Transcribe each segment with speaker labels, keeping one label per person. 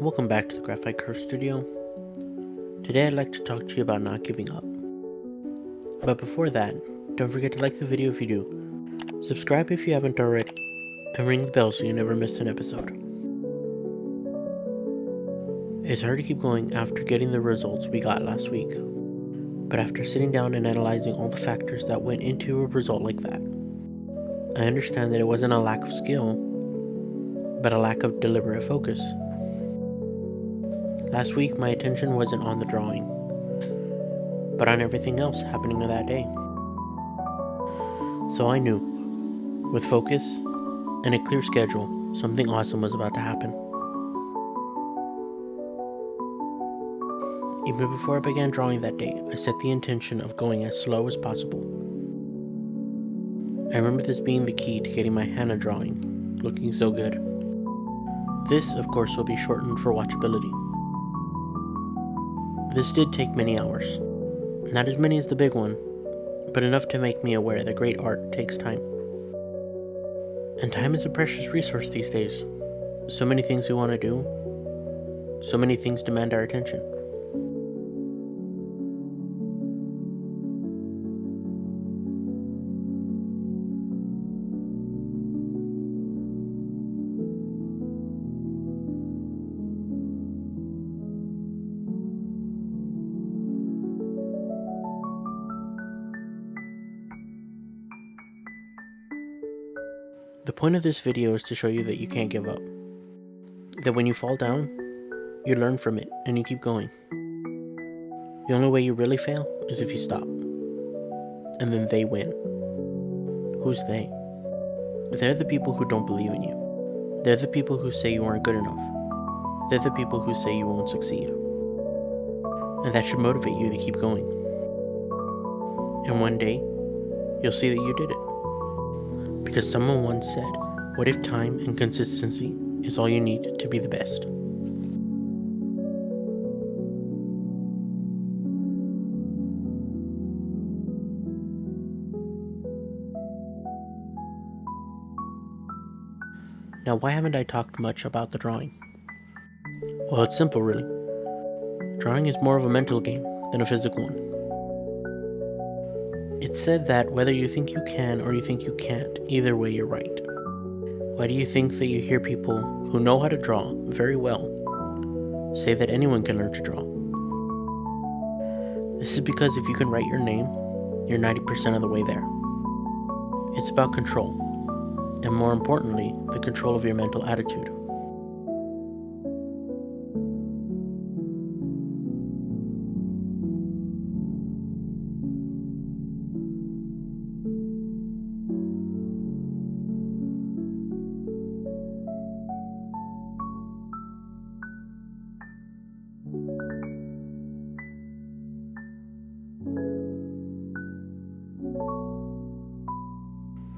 Speaker 1: Welcome back to the Graphite Curve Studio. Today I'd like to talk to you about not giving up. But before that, don't forget to like the video if you do, subscribe if you haven't already, and ring the bell so you never miss an episode. It's hard to keep going after getting the results we got last week, but after sitting down and analyzing all the factors that went into a result like that, I understand that it wasn't a lack of skill, but a lack of deliberate focus. Last week, my attention wasn't on the drawing, but on everything else happening that day. So I knew, with focus and a clear schedule, something awesome was about to happen. Even before I began drawing that day, I set the intention of going as slow as possible. I remember this being the key to getting my henna drawing looking so good. This, of course, will be shortened for watchability. This did take many hours. Not as many as the big one, but enough to make me aware that great art takes time. And time is a precious resource these days. So many things we want to do, so many things demand our attention. The point of this video is to show you that you can't give up. That when you fall down, you learn from it and you keep going. The only way you really fail is if you stop. And then they win. Who's they? They're the people who don't believe in you. They're the people who say you aren't good enough. They're the people who say you won't succeed. And that should motivate you to keep going. And one day, you'll see that you did it. Because someone once said, what if time and consistency is all you need to be the best? Now, why haven't I talked much about the drawing? Well, it's simple, really. Drawing is more of a mental game than a physical one. It's said that whether you think you can or you think you can't, either way you're right. Why do you think that you hear people who know how to draw very well say that anyone can learn to draw? This is because if you can write your name, you're 90% of the way there. It's about control, and more importantly, the control of your mental attitude.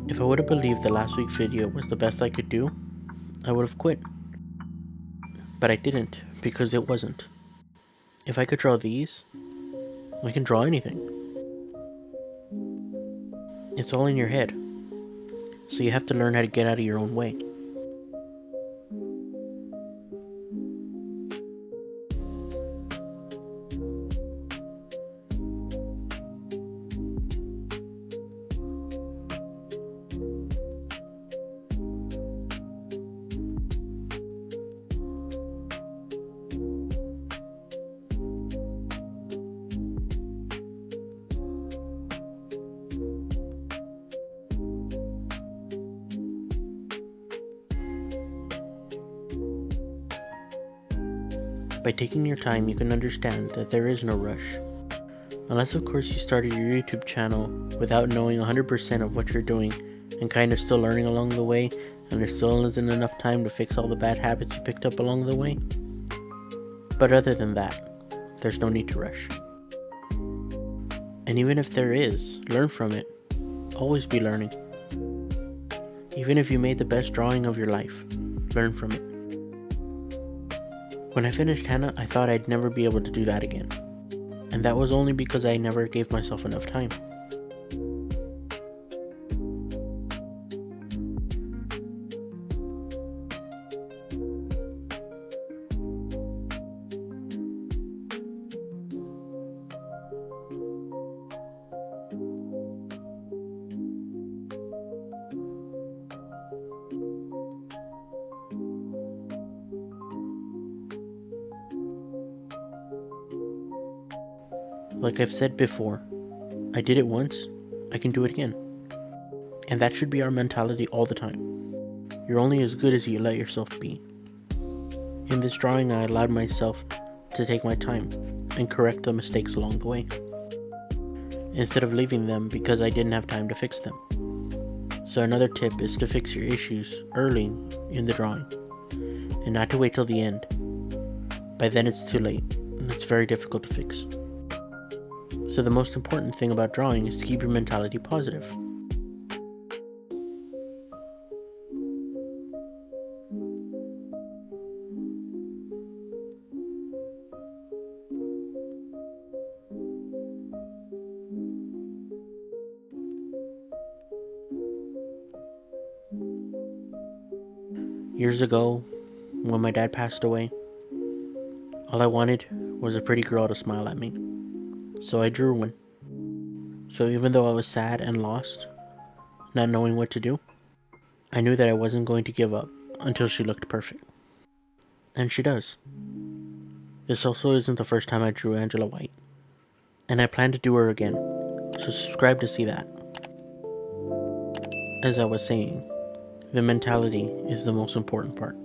Speaker 1: If I would have believed the last week's video was the best I could do, I would have quit. But I didn't, because it wasn't. If I could draw these, I can draw anything. It's all in your head, so you have to learn how to get out of your own way. By taking your time, you can understand that there is no rush. Unless of course you started your YouTube channel without knowing 100% of what you're doing and kind of still learning along the way, and there still isn't enough time to fix all the bad habits you picked up along the way. But other than that, there's no need to rush. And even if there is, learn from it. Always be learning. Even if you made the best drawing of your life, learn from it. When I finished henna, I thought I'd never be able to do that again. And that was only because I never gave myself enough time. Like I've said before, I did it once, I can do it again. And that should be our mentality all the time. You're only as good as you let yourself be. In this drawing, I allowed myself to take my time and correct the mistakes along the way, instead of leaving them because I didn't have time to fix them. So another tip is to fix your issues early in the drawing, and not to wait till the end. By then it's too late, and it's very difficult to fix. So the most important thing about drawing is to keep your mentality positive. Years ago, when my dad passed away, all I wanted was a pretty girl to smile at me. So I drew one. So even though I was sad and lost, not knowing what to do, I knew that I wasn't going to give up until she looked perfect. And she does. This also isn't the first time I drew Angela White, and I plan to do her again, so subscribe to see that. As I was saying, the mentality is the most important part.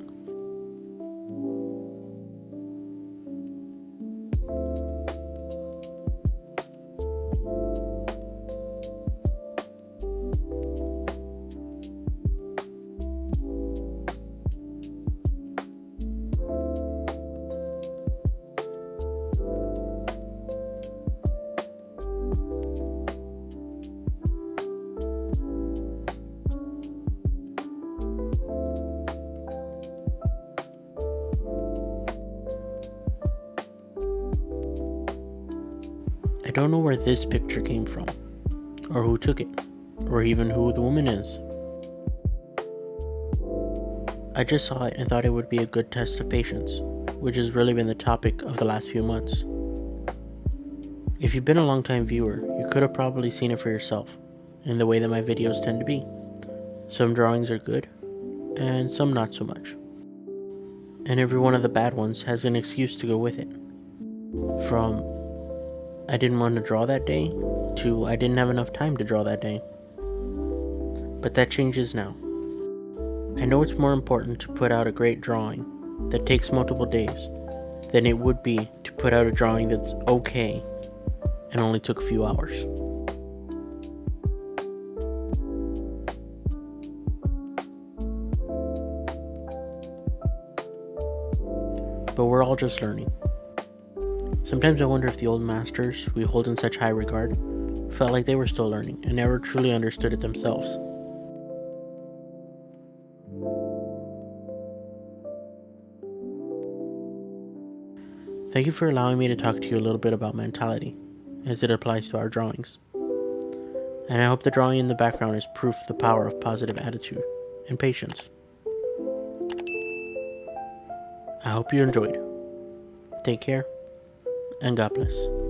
Speaker 1: I don't know where this picture came from, or who took it, or even who the woman is. I just saw it and thought it would be a good test of patience, which has really been the topic of the last few months. If you've been a long-time viewer, you could have probably seen it for yourself, in the way that my videos tend to be. Some drawings are good, and some not so much. And every one of the bad ones has an excuse to go with it. From I didn't want to draw that day, to I didn't have enough time to draw that day. But that changes now. I know it's more important to put out a great drawing that takes multiple days than it would be to put out a drawing that's okay and only took a few hours. But we're all just learning. Sometimes I wonder if the old masters we hold in such high regard felt like they were still learning and never truly understood it themselves. Thank you for allowing me to talk to you a little bit about mentality, as it applies to our drawings. And I hope the drawing in the background is proof of the power of positive attitude and patience. I hope you enjoyed. Take care, and God bless.